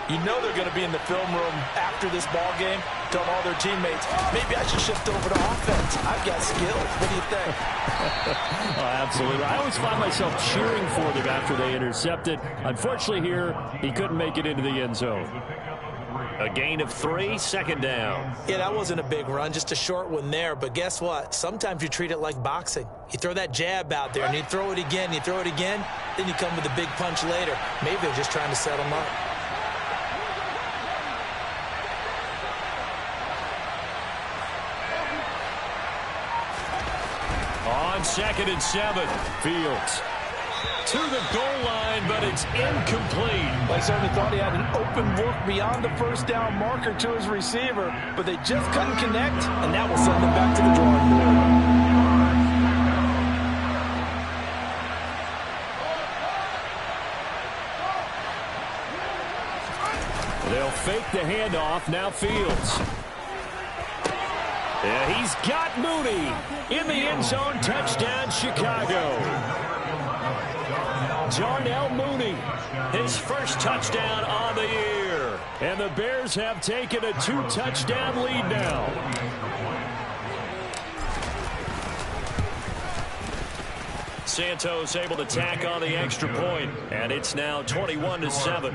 You know they're going to be in the film room after this ball game, telling all their teammates, maybe I should shift over to offense. I've got skills. What do you think? Oh, absolutely. I always find myself cheering for them after they intercepted. Unfortunately here, he couldn't make it into the end zone. A gain of 3, second down. Yeah, that wasn't a big run, just a short one there. But guess what? Sometimes you treat it like boxing. You throw that jab out there, and you throw it again, you throw it again, then you come with a big punch later. Maybe they're just trying to set them up. On 2nd and 7, Fields to the goal line, but it's incomplete. I certainly thought he had an open look beyond the first down marker to his receiver, but they just couldn't connect, and that will send them back to the drawing board. They'll fake the handoff. Now Fields. Yeah, he's got Mooney in the end zone. Touchdown, Chicago. Darnell Mooney, his first touchdown on the year. And the Bears have taken a 2-touchdown lead now. Santos able to tack on the extra point, and it's now 21-7.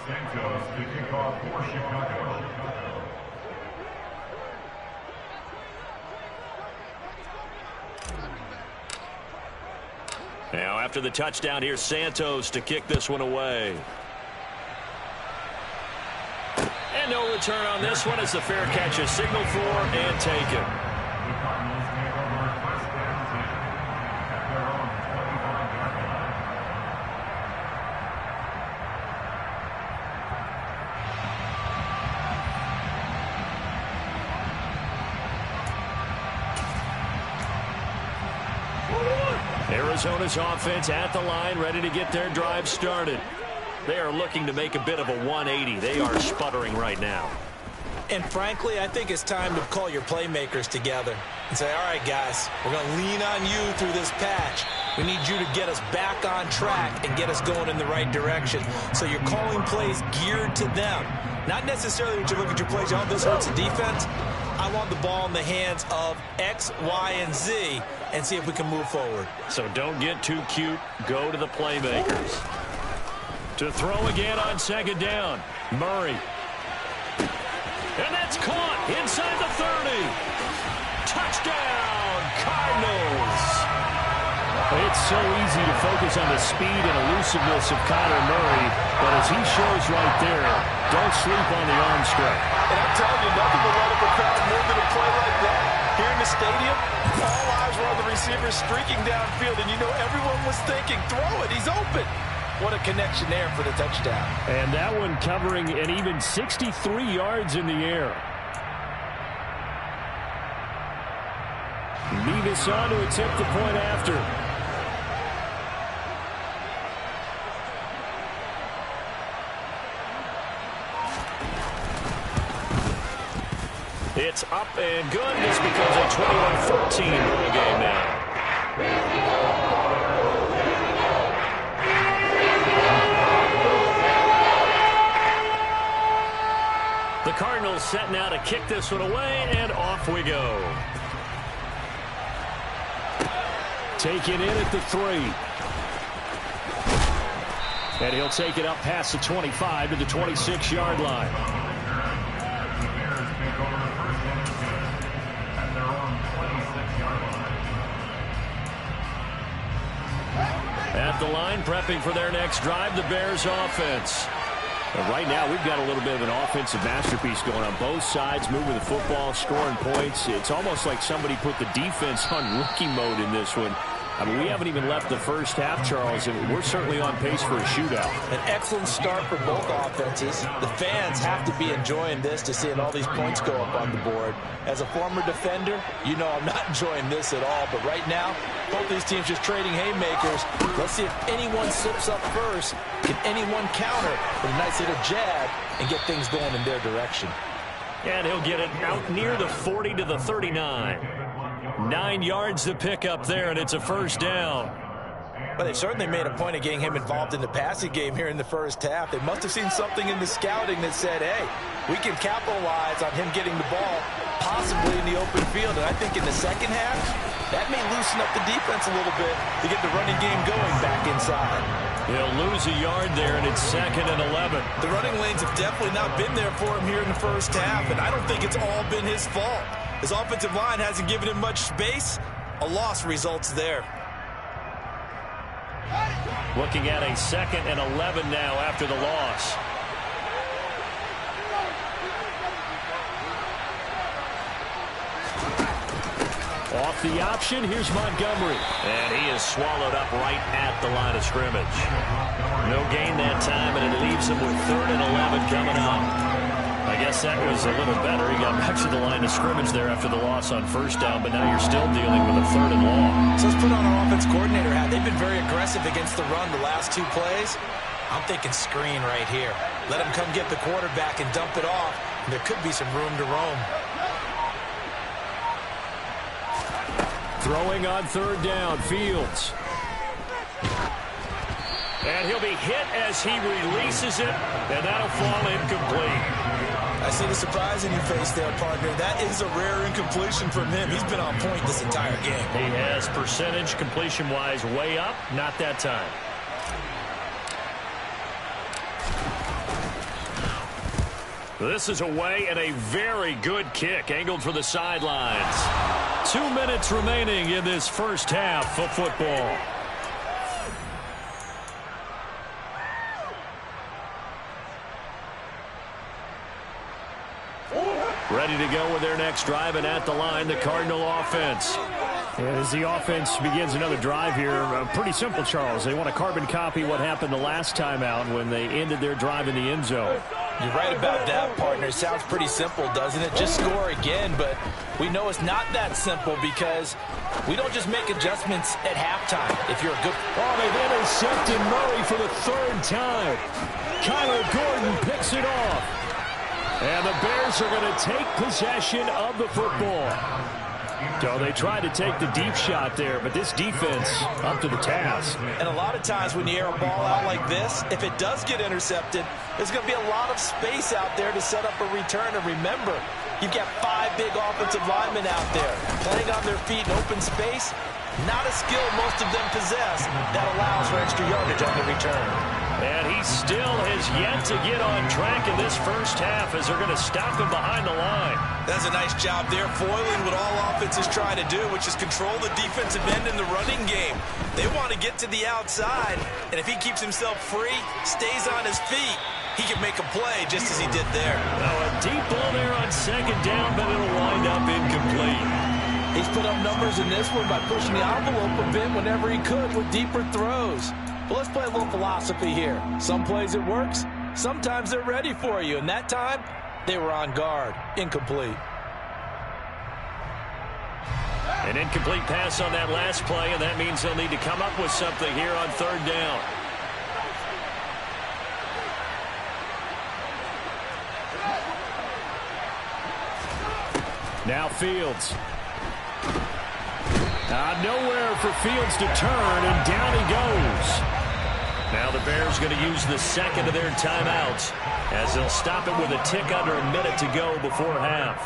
Santos to kick off for Chicago. Now after the touchdown, here's Santos to kick this one away. And no return on this one as the fair catch is signaled for and taken. Arizona's offense at the line, ready to get their drive started. They are looking to make a bit of a 180. They are sputtering right now. And frankly, I think it's time to call your playmakers together and say, all right, guys, we're going to lean on you through this patch. We need you to get us back on track and get us going in the right direction. So you're calling plays geared to them. Not necessarily when you look at your plays, oh, this hurts the defense. I want the ball in the hands of X, Y, and Z and see if we can move forward. So don't get too cute. Go to the playmakers. To throw again on 2nd down. Murray. And that's caught inside the 30. Touchdown, Cardinals. It's so easy to focus on the speed and elusiveness of Kyler Murray, but as he shows right there, don't sleep on the arm strength. And I'm telling you, nothing will let up a crowd more than a play like that. Here in the stadium, all eyes were on the receiver streaking downfield, and you know everyone was thinking, throw it, he's open. What a connection there for the touchdown. And that one covering an even 63 yards in the air. Nevis on to attempt the point after. It's up and good. This becomes a 21-14 ball game now. The Cardinals set now to kick this one away, and off we go. Taken in at the 3. And he'll take it up past the 25 to the 26-yard line. At the line, prepping for their next drive, the Bears offense. And right now, we've got a little bit of an offensive masterpiece going on both sides, moving the football, scoring points. It's almost like somebody put the defense on rookie mode in this one. I mean, we haven't even left the first half, Charles, and we're certainly on pace for a shootout. An excellent start for both offenses. The fans have to be enjoying this to seeing all these points go up on the board. As a former defender, you know I'm not enjoying this at all. But right now, both these teams just trading haymakers. Let's see if anyone slips up first. Can anyone counter with a nice little jab and get things going in their direction? And he'll get it out near the 40 to the 39. 9 yards to pick up there, and it's a first down. But they certainly made a point of getting him involved in the passing game here in the first half. They must have seen something in the scouting that said, hey, we can capitalize on him getting the ball, possibly in the open field. And I think in the second half, that may loosen up the defense a little bit to get the running game going back inside. He'll lose a yard there, and it's 2nd and 11. The running lanes have definitely not been there for him here in the first half, and I don't think it's all been his fault. His offensive line hasn't given him much space. A loss results there. Looking at a 2nd and 11 now after the loss. Off the option, here's Montgomery. And he is swallowed up right at the line of scrimmage. No gain that time, and it leaves him with 3rd and 11 coming up. I guess that was a little better. He got back to the line of scrimmage there after the loss on first down, but now you're still dealing with a 3rd and long. So let's put on our offense coordinator hat. They've been very aggressive against the run the last 2 plays. I'm thinking screen right here. Let him come get the quarterback and dump it off, and there could be some room to roam. Throwing on 3rd down, Fields. And he'll be hit as he releases it, and that'll fall incomplete. I see the surprise in your face there, partner. That is a rare incompletion from him. He's been on point this entire game. He has percentage completion-wise way up, not that time. This is away and a very good kick, angled for the sidelines. 2 minutes remaining in this first half of football. Ready to go with their next drive, and at the line, the Cardinal offense. And as the offense begins another drive here, pretty simple, Charles. They want to carbon copy what happened the last time out when they ended their drive in the end zone. You're right about that, partner. It sounds pretty simple, doesn't it? Just score again, but we know it's not that simple because we don't just make adjustments at halftime. If you're a good... Oh, they've intercepted Murray for the 3rd time. Kyler Gordon picks it off. And the Bears are going to take possession of the football. So they tried to take the deep shot there, but this defense up to the task. And a lot of times when you air a ball out like this, if it does get intercepted, there's going to be a lot of space out there to set up a return. And remember, you've got 5 big offensive linemen out there playing on their feet in open space. Not a skill most of them possess that allows for extra yardage on the return. And he still has yet to get on track in this first half as they're going to stop him behind the line. That's a nice job there, foiling what all offenses try to do, which is control the defensive end in the running game. They want to get to the outside, and if he keeps himself free, stays on his feet, he can make a play just as he did there. Now a deep ball there on 2nd down, but it'll wind up incomplete. He's put up numbers in this one by pushing the envelope a bit whenever he could with deeper throws. But let's play a little philosophy here. Some plays it works, sometimes they're ready for you, and that time they were on guard. Incomplete. An incomplete pass on that last play, and that means they'll need to come up with something here on 3rd down. Now Fields. Nowhere for Fields to turn, and down he goes. Now the Bears going to use the 2nd of their timeouts as they'll stop it with a tick under a minute to go before half.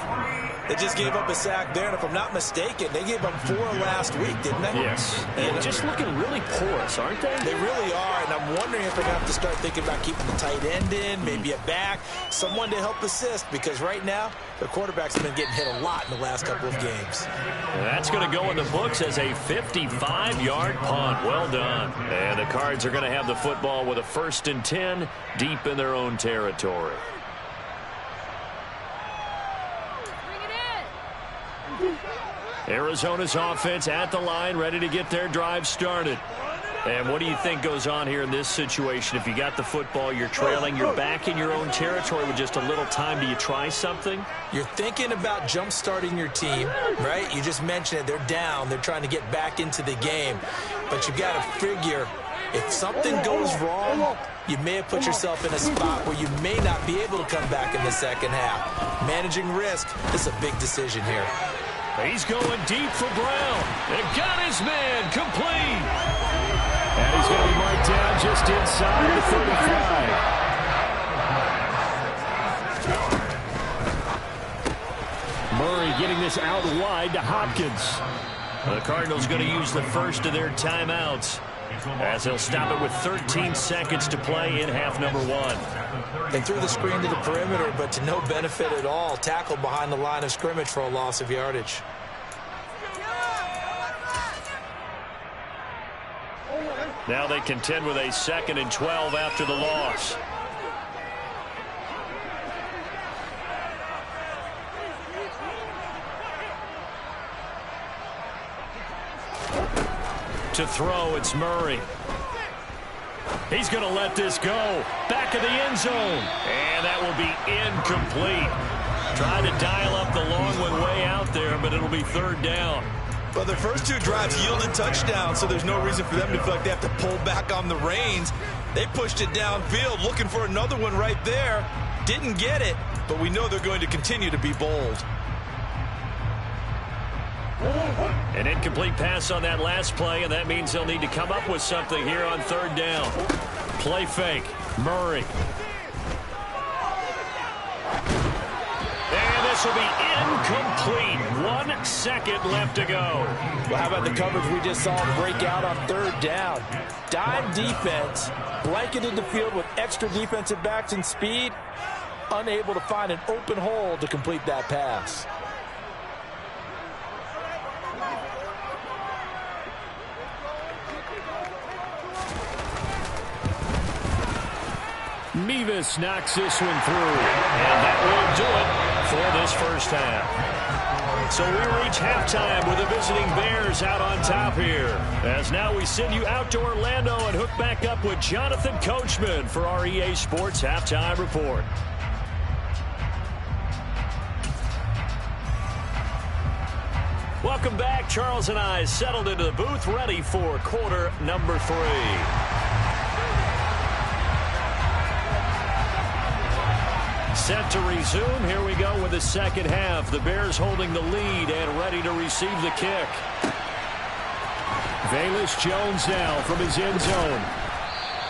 They just gave up a sack there, and if I'm not mistaken, they gave up 4 last week, didn't they? Yes. And just looking really porous, aren't they? They really are, and I'm wondering if they're going to have to start thinking about keeping the tight end in, maybe a back, someone to help assist, because right now, their quarterbacks have been getting hit a lot in the last couple of games. That's going to go in the books as a 55-yard punt. Well done. And the Cards are going to have the football with a 1st and 10 deep in their own territory. Arizona's offense at the line, ready to get their drive started. And what do you think goes on here in this situation? If you got the football, you're trailing, you're back in your own territory with just a little time. Do you try something? You're thinking about jump-starting your team, right? You just mentioned it. They're down. They're trying to get back into the game. But you've got to figure If something goes wrong, you may have put yourself in a spot where you may not be able to come back in the second half. Managing risk, this is a big decision here. He's going deep for Brown. And got his man complete. And he's going to be marked down just inside the 35. Murray getting this out wide to Hopkins. The Cardinals going to use the first of their timeouts, as they'll stop it with 13 seconds to play in half number 1. They threw the screen to the perimeter, but to no benefit at all. Tackled behind the line of scrimmage for a loss of yardage. Now they contend with a 2nd and 12 after the loss. To throw, it's Murray. He's going to let this go. Back of the end zone. And that will be incomplete. Trying to dial up the long one way out there, but it'll be 3rd down. Well, their first 2 drives yielded touchdowns, so there's no reason for them to feel like they have to pull back on the reins. They pushed it downfield, looking for another one right there. Didn't get it, but we know they're going to continue to be bold. An incomplete pass on that last play, and that means they'll need to come up with something here on 3rd down. Play fake. Murray. And this will be incomplete. 1 second left to go. Well, how about the coverage we just saw break out on 3rd down? Dime defense, blanketed the field with extra defensive backs and speed, unable to find an open hole to complete that pass. Mevis knocks this one through. And that will do it for this first half. So we reach halftime with the visiting Bears out on top here. As now we send you out to Orlando and hook back up with Jonathan Coachman for our EA Sports Halftime Report. Welcome back. Charles and I settled into the booth, ready for quarter number 3. Set to resume. Here we go with the second half. The Bears holding the lead and ready to receive the kick. Velus Jones now from his end zone.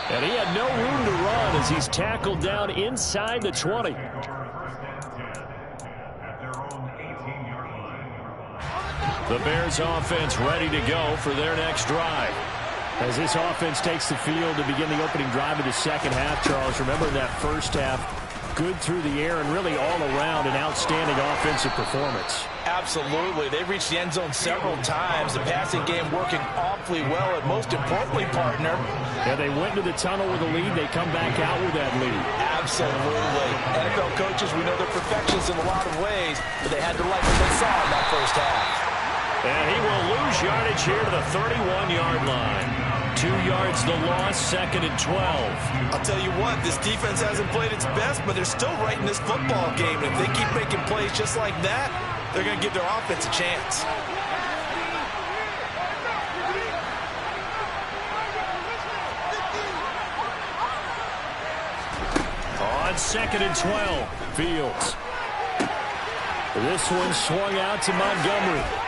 And he had no room to run as he's tackled down inside the 20. The Bears offense ready to go for their next drive. As this offense takes the field to begin the opening drive of the second half, Charles, remember that first half, good through the air and really all around an outstanding offensive performance. Absolutely. They reached the end zone several times. The passing game working awfully well, and most importantly, partner. Yeah, they went to the tunnel with a lead. They come back out with that lead. Absolutely. NFL coaches, we know they're perfectionists in a lot of ways, but they had to like what they saw in that first half. And he will lose yardage here to the 31-yard line. 2 yards the loss, 2nd and 12. I'll tell you what, this defense hasn't played its best, but they're still right in this football game. And if they keep making plays just like that, they're going to give their offense a chance. On 2nd and 12, Fields. This one swung out to Montgomery.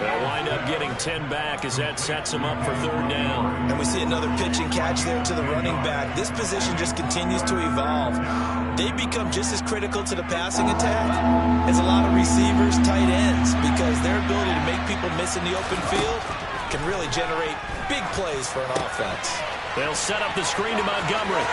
They'll wind up getting 10 back as that sets them up for 3rd down. And we see another pitch and catch there to the running back. This position just continues to evolve. They become just as critical to the passing attack as a lot of receivers, tight ends, because their ability to make people miss in the open field can really generate big plays for an offense. They'll set up the screen to Montgomery.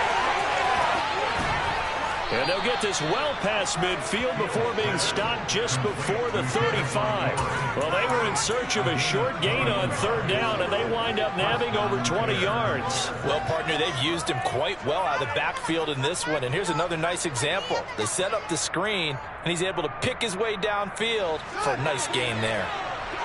And they'll get this well past midfield before being stopped just before the 35. Well, they were in search of a short gain on 3rd down, and they wind up nabbing over 20 yards. Well, partner, they've used him quite well out of the backfield in this one. And here's another nice example. They set up the screen, and he's able to pick his way downfield for a nice gain there.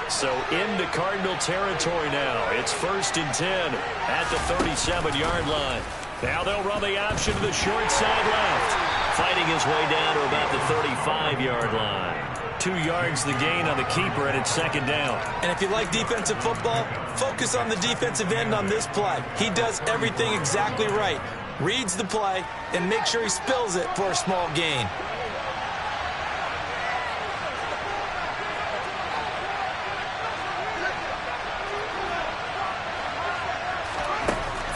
So into Cardinal territory now. It's 1st and 10 at the 37-yard line. Now they'll run the option to the short side left. Fighting his way down to about the 35-yard line. 2 yards the gain on the keeper, and it's second down. And if you like defensive football, focus on the defensive end on this play. He does everything exactly right. Reads the play and make sure he spills it for a small gain.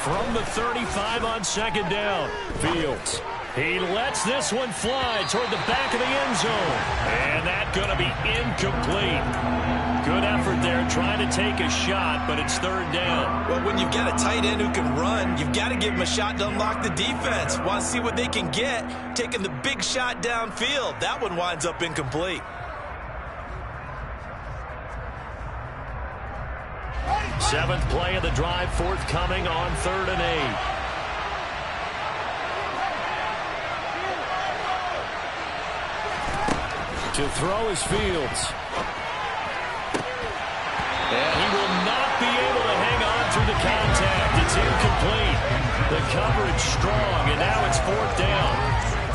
From the 35 on second down, Fields. He lets this one fly toward the back of the end zone. And that's going to be incomplete. Good effort there trying to take a shot, but it's third down. Well, when you've got a tight end who can run, you've got to give him a shot to unlock the defense. Want to see what they can get, taking the big shot downfield. That one winds up incomplete. Seventh play of the drive forthcoming on 3rd and 8. To throw is Fields. And he will not be able to hang on through the contact. It's incomplete. The coverage strong, and now it's 4th down.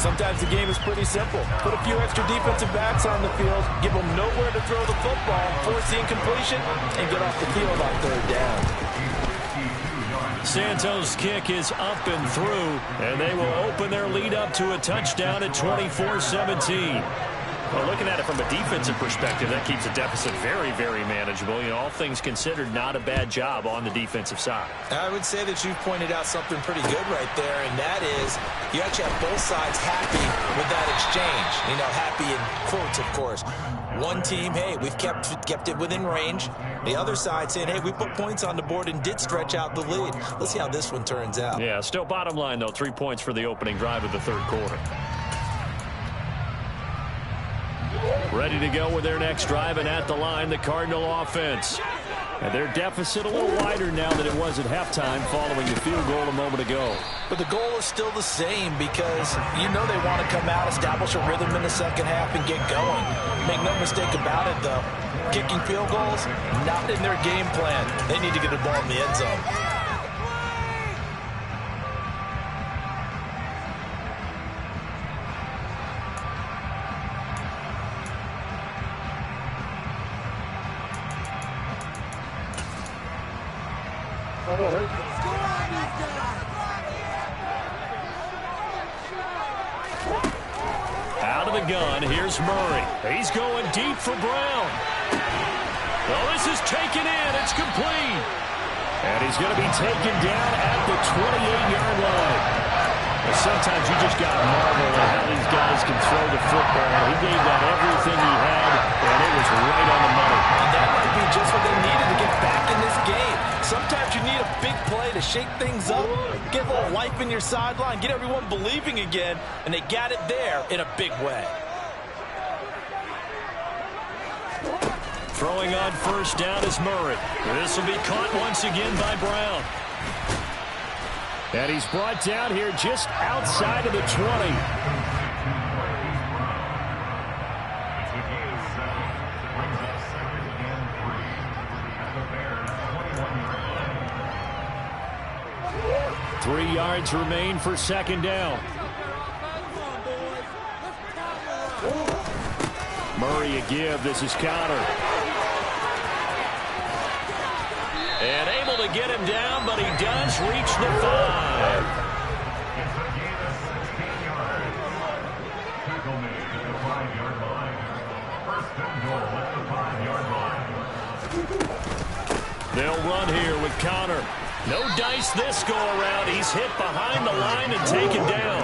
Sometimes the game is pretty simple. Put a few extra defensive backs on the field, give them nowhere to throw the football, force the incompletion, and get off the field on 3rd down. Santos' kick is up and through, and they will open their lead up to a touchdown at 24-17. Well, looking at it from a defensive perspective, that keeps the deficit very, very manageable. You know, all things considered, not a bad job on the defensive side. I would say that you've pointed out something pretty good right there, and that is you actually have both sides happy with that exchange. You know, happy in quotes, of course. One team, hey, we've kept it within range. The other side saying, hey, we put points on the board and did stretch out the lead. Let's see how this one turns out. Yeah, still bottom line, though, 3 points for the opening drive of the 3rd quarter. Ready to go with their next drive, and at the line, the Cardinal offense. And their deficit a little wider now than it was at halftime following the field goal a moment ago. But the goal is still the same because you know they want to come out, establish a rhythm in the second half, and get going. Make no mistake about it, though. Kicking field goals, not in their game plan. They need to get the ball in the end zone. Out of the gun, here's Murray. He's going deep for Brown. Well, this is taken in. It's complete. And he's going to be taken down at the 28-yard line. Well, sometimes you just got to marvel at how these guys can throw the football. He gave that everything he had, and it was right on the money. And that might be just what they needed to get back in this game. Sometimes you need a big play to shake things up, get a little life in your sideline, get everyone believing again, and they got it there in a big way. Throwing on first down is Murray. This will be caught once again by Brown. And he's brought down here just outside of the 20. 3 yards remain for second down. Murray a give. This is counter. And able to get him down, but he does reach the 5. They'll run here with Connor. No dice this go-around. He's hit behind the line and taken down.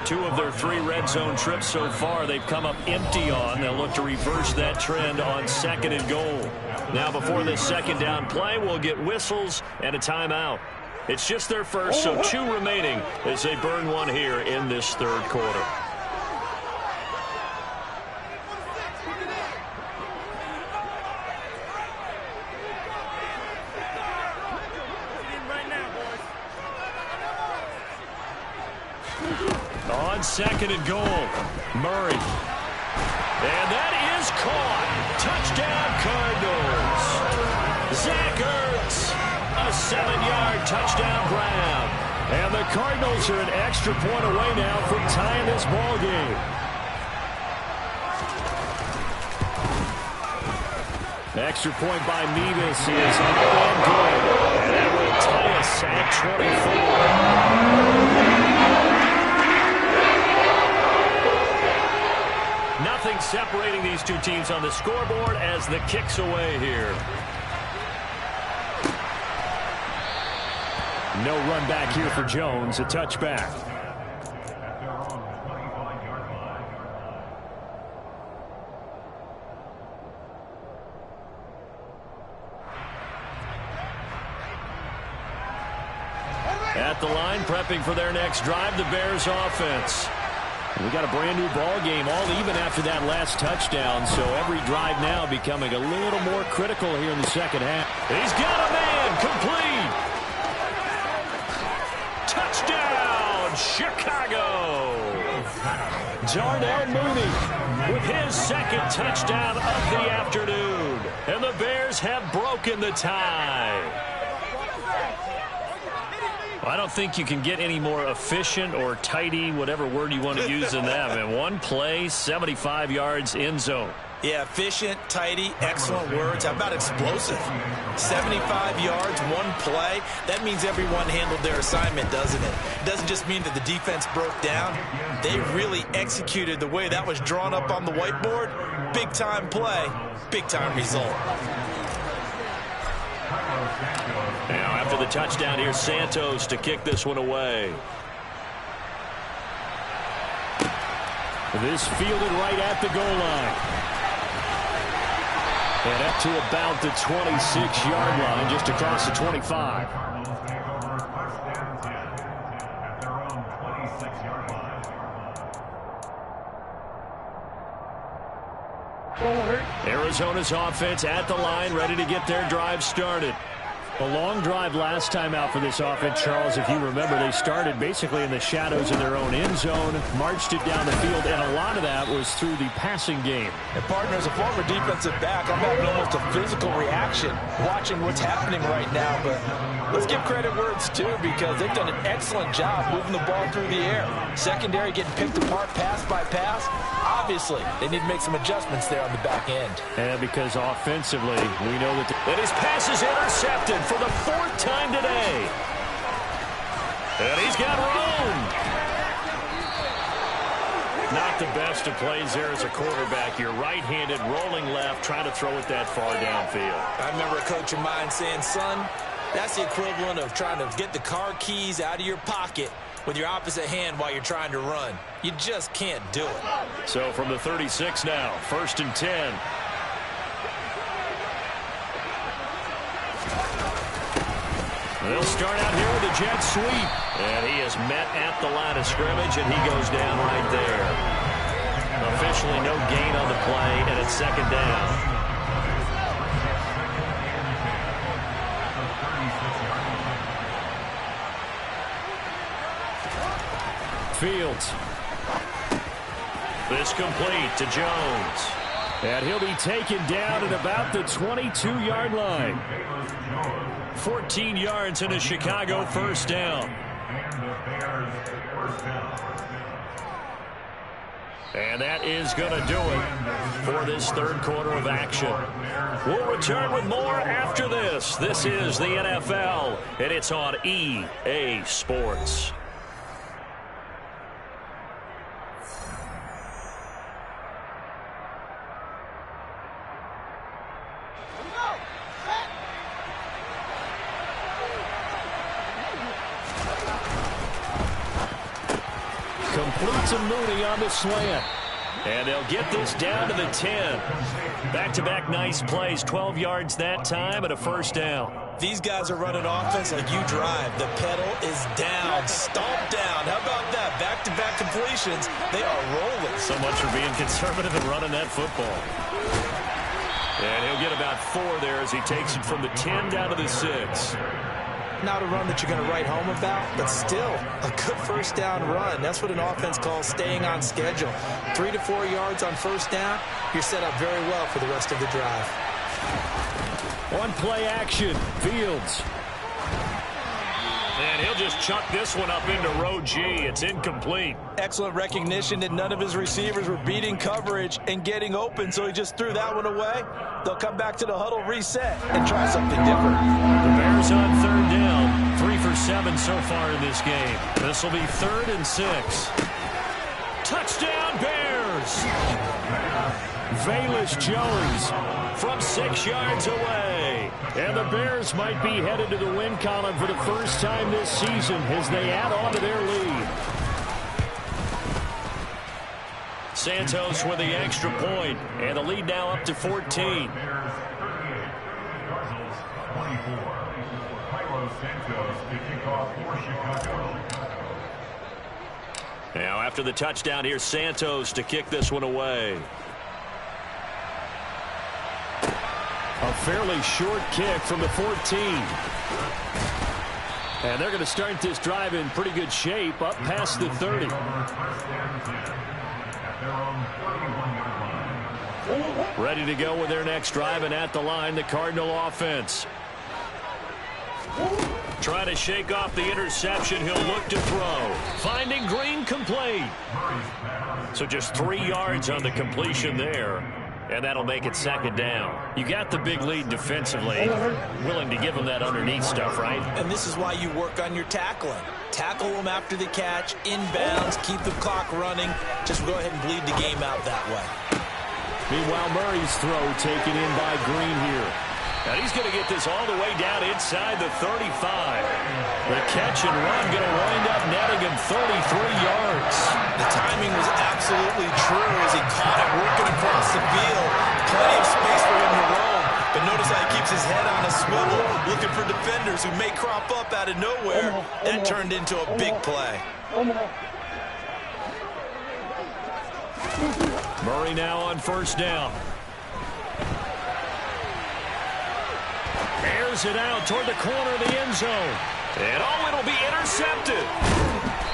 2 of their 3 red zone trips so far they've come up empty on. They'll look to reverse that trend on 2nd and goal. Now before this second down play, we'll get whistles and a timeout. It's just their first, so 2 remaining as they burn one here in this 3rd quarter. On 2nd and goal, Murray. And that is caught. Touchdown, Cardinals. Zach Ertz, a 7-yard touchdown grab. And the Cardinals are an extra point away now from tying this ball game. Extra point by Mevis is up and good. And that will tie us at 24. Nothing separating these two teams on the scoreboard as the kick's away here. No run back here for Jones. A touchback. At the line, prepping for their next drive, the Bears offense. We got a brand new ball game, all even after that last touchdown, so every drive now becoming a little more critical here in the second half. He's got a man, complete. Touchdown, Chicago. Darnell Mooney with his second touchdown of the afternoon. And the Bears have broken the tie. I don't think you can get any more efficient or tidy, whatever word you want to use in that. And one play, 75 yards in zone. Yeah, efficient, tidy, excellent words. How about explosive? 75 yards, one play. That means everyone handled their assignment, doesn't it? It doesn't just mean that the defense broke down. They really executed the way that was drawn up on the whiteboard. Big-time play, big-time result. Now after the touchdown, here's Santos to kick this one away. This fielded right at the goal line. And up to about the 26-yard line, just across the 25. Arizona's offense at the line, ready to get their drive started. A long drive last time out for this offense, Charles. If you remember, they started basically in the shadows of their own end zone, marched it down the field, and a lot of that was through the passing game. And partner, as a former defensive back, I'm having almost a physical reaction watching what's happening right now. But let's give credit where it's due, because they've done an excellent job moving the ball through the air. Secondary getting picked apart pass by pass. Obviously, they need to make some adjustments there on the back end. And because offensively, we know that his pass is intercepted for the fourth time today. And he's got room. Not the best of plays there as a quarterback. You're right-handed, rolling left, trying to throw it that far downfield. I remember a coach of mine saying, son, that's the equivalent of trying to get the car keys out of your pocket with your opposite hand while you're trying to run. You just can't do it. So from the 36 now, 1st and 10. They'll start out here with a jet sweep. And he is met at the line of scrimmage, and he goes down right there. Officially no gain on the play, and it's second down. Fields. This complete to Jones. And he'll be taken down at about the 22-yard line. 14 yards and a Chicago first down. And that is going to do it for this third quarter of action. We'll return with more after this. This is the NFL, and it's on EA Sports. Completes a Mooney on the slant. And they'll get this down to the 10. Back-to-back nice plays, 12 yards that time and a first down. These guys are running offense like you drive. The pedal is down, stomped down. How about that? Back-to-back completions. They are rolling. So much for being conservative and running that football. And he'll get about 4 there as he takes it from the 10 down to the 6. Not a run that you're going to write home about, but still a good first down run. That's what an offense calls staying on schedule. 3 to 4 yards on first down, you're set up very well for the rest of the drive. On play action, Fields. And he'll just chuck this one up into row G. It's incomplete. Excellent recognition that none of his receivers were beating coverage and getting open, so he just threw that one away. They'll come back to the huddle, reset, and try something different. The Bears on third down. 3 for 7 so far in this game. This will be 3rd and 6. Touchdown, Bears! Velus Jones from 6 yards away. And the Bears might be headed to the win column for the first time this season as they add on to their lead. Santos with the extra point, and the lead now up to 14. Now after the touchdown, here's Santos to kick this one away. A fairly short kick from the 14. And they're going to start this drive in pretty good shape, up past the 30. Ready to go with their next drive, and at the line, the Cardinal offense. Trying to shake off the interception. He'll look to throw. Finding Green complete. So just 3 yards on the completion there. And that'll make it 2nd down. You got the big lead defensively. Willing to give them that underneath stuff, right? And this is why you work on your tackling. Tackle them after the catch, inbounds, keep the clock running. Just go ahead and bleed the game out that way. Meanwhile, Murray's throw taken in by Green here. And he's going to get this all the way down inside the 35. The catch and run going to wind up netting him 33 yards. The timing was absolutely true as he caught it working across the field. Plenty of space for him to roam. But notice how he keeps his head on a swivel, looking for defenders who may crop up out of nowhere. That turned into a big play. Murray now on 1st down. Airs it out toward the corner of the end zone. And it'll be intercepted.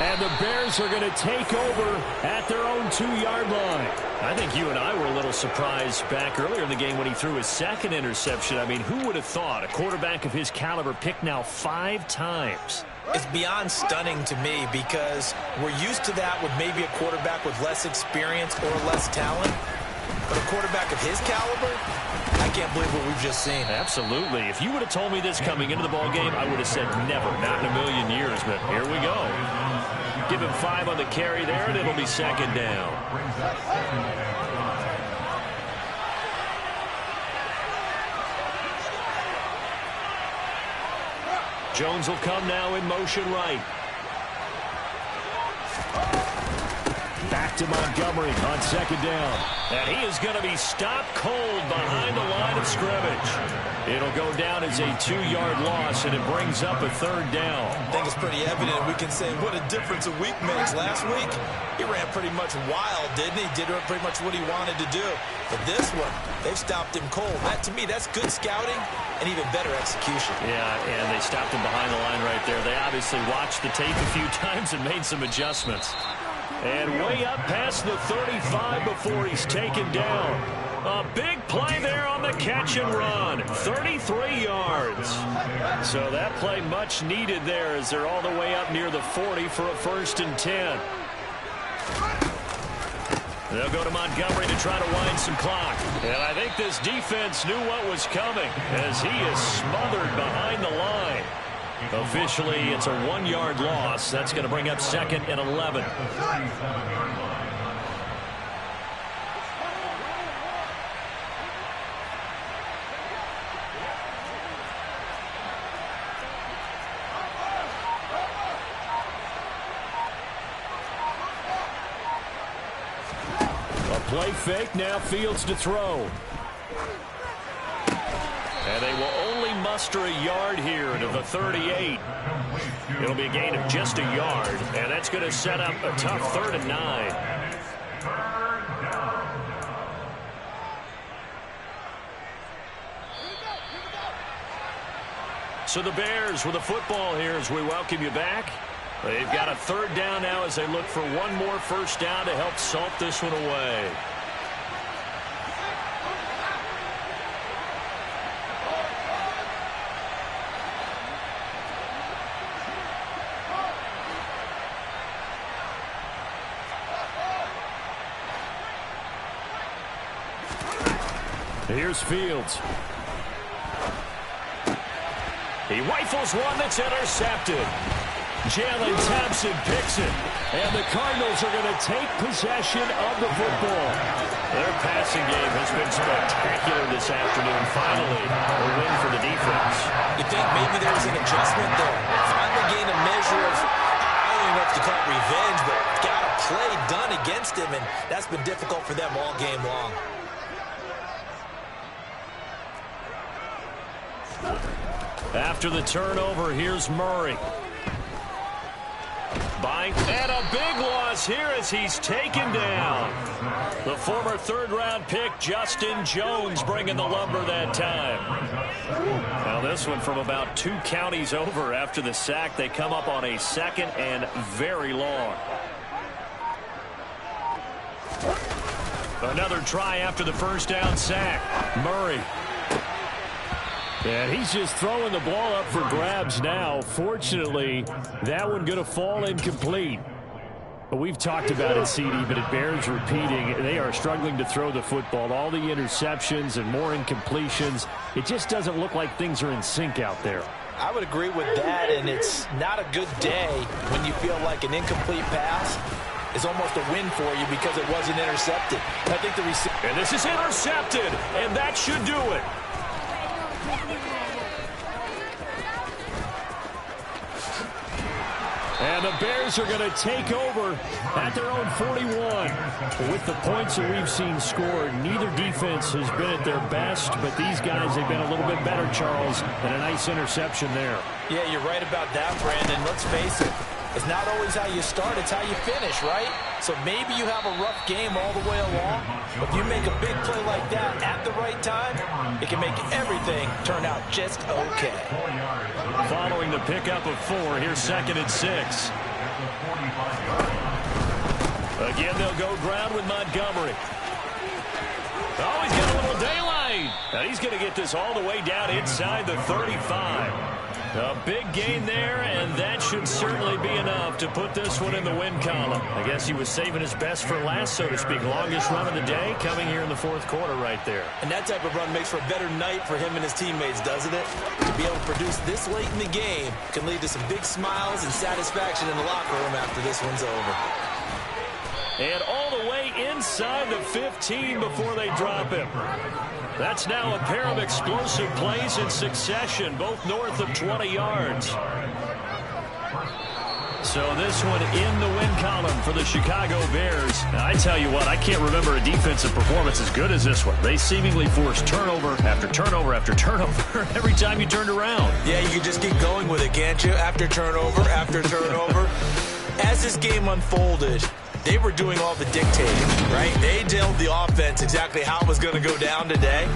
And the Bears are going to take over at their own 2-yard line. I think you and I were a little surprised back earlier in the game when he threw his 2nd interception. I mean, who would have thought a quarterback of his caliber picked now 5 times? It's beyond stunning to me because we're used to that with maybe a quarterback with less experience or less talent. But a quarterback of his caliber, I can't believe what we've just seen. Absolutely. If you would have told me this coming into the ball game, I would have said never, not in a million years. But here we go. Give him 5 on the carry there, and it'll be 2nd down. Jones will come now in motion right. Back to Montgomery on 2nd down. And he is going to be stopped cold behind the line of scrimmage. It'll go down as a 2-yard loss, and it brings up a 3rd down. I think it's pretty evident. We can say what a difference a week makes. Last week, he ran pretty much wild, didn't he? Did pretty much what he wanted to do. But this one, they've stopped him cold. That, to me, that's good scouting and even better execution. Yeah, and they stopped him behind the line right there. They obviously watched the tape a few times and made some adjustments. And way up past the 35 before he's taken down. A big play there on the catch and run. 33 yards. So that play much needed there as they're all the way up near the 40 for a 1st and 10. They'll go to Montgomery to try to wind some clock. And I think this defense knew what was coming as he is smothered behind the line. Officially, it's a 1-yard loss. That's going to bring up 2nd and 11. A play fake, now Fields to throw. And they will only muster a yard here to the 38. It'll be a gain of just a yard, and that's going to set up a tough 3rd and 9. So the Bears with the football here as we welcome you back. They've got a 3rd down now as they look for one more 1st down to help salt this one away. Here's Fields. He rifles one that's intercepted. Jalen Thompson picks it. And the Cardinals are going to take possession of the football. Their passing game has been spectacular this afternoon. Finally, a win for the defense. You think maybe there was an adjustment there? Finally gained a measure of, I don't even know if to call it revenge, but got a play done against him, and that's been difficult for them all game long. After the turnover, here's Murray. And a big loss here as he's taken down. The former third-round pick, Justin Jones, bringing the lumber that time. Now this one from about 2 counties over. After the sack, they come up on a second and very long. Another try after the first down sack. Murray. And he's just throwing the ball up for grabs now. Fortunately, that one going to fall incomplete. But we've talked about it, CD, but it bears repeating. They are struggling to throw the football. All the interceptions and more incompletions. It just doesn't look like things are in sync out there. I would agree with that, and it's not a good day when you feel like an incomplete pass is almost a win for you because it wasn't intercepted. I think the receiver... And this is intercepted, and that should do it. And the Bears are going to take over at their own 41. With the points that we've seen scored, neither defense has been at their best, but these guys have been a little bit better, Charles, and a nice interception there. Yeah, you're right about that, Brandon. Let's face it. It's not always how you start, it's how you finish, right? So maybe you have a rough game all the way along, but if you make a big play like that at the right time, it can make everything turn out just okay. Following the pickup of 4, here's 2nd and 6. Again, they'll go ground with Montgomery. Oh, he's got a little daylight. Now he's going to get this all the way down inside the 35. A big gain there, and that should certainly be enough to put this one in the win column. I guess he was saving his best for last, so to speak. Longest run of the day coming here in the 4th quarter right there. And that type of run makes for a better night for him and his teammates, doesn't it? To be able to produce this late in the game can lead to some big smiles and satisfaction in the locker room after this one's over. And all the way inside the 15 before they drop him. That's now a pair of explosive plays in succession, both north of 20 yards. So this one in the win column for the Chicago Bears. Now, I tell you what, I can't remember a defensive performance as good as this one. They seemingly forced turnover after turnover after turnover every time you turned around. Yeah, you can just keep going with it, can't you? After turnover, after turnover. As this game unfolded, they were doing all the dictating, right? They told the offense exactly how it was going to go down today.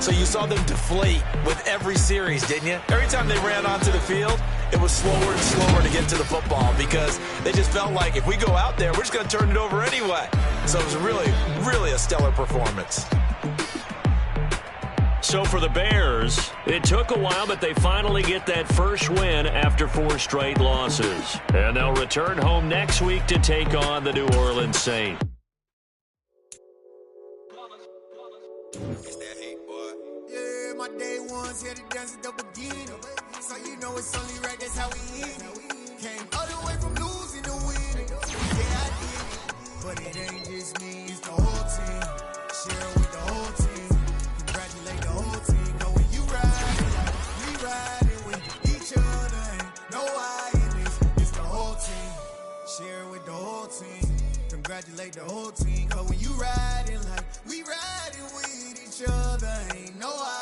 So you saw them deflate with every series, didn't you? Every time they ran onto the field, it was slower and slower to get to the football because they just felt like if we go out there, we're just going to turn it over anyway. So it was really, really a stellar performance. So for the Bears, it took a while, but they finally get that first win after 4 straight losses. And they'll return home next week to take on the New Orleans Saints. Yeah, my day ones here to dance at the beginning. So you know it's only right, that's how we eat it. Came all the way from losing to winning. Yeah, I did it. But it ain't just me, it's the whole team. Share with the whole team. Congratulate the whole team. Know when you ride, we riding with each other. Ain't no I in this, it's the whole team. Share with the whole team. Congratulate the whole team. Cause when you riding like we riding with each other, ain't no I.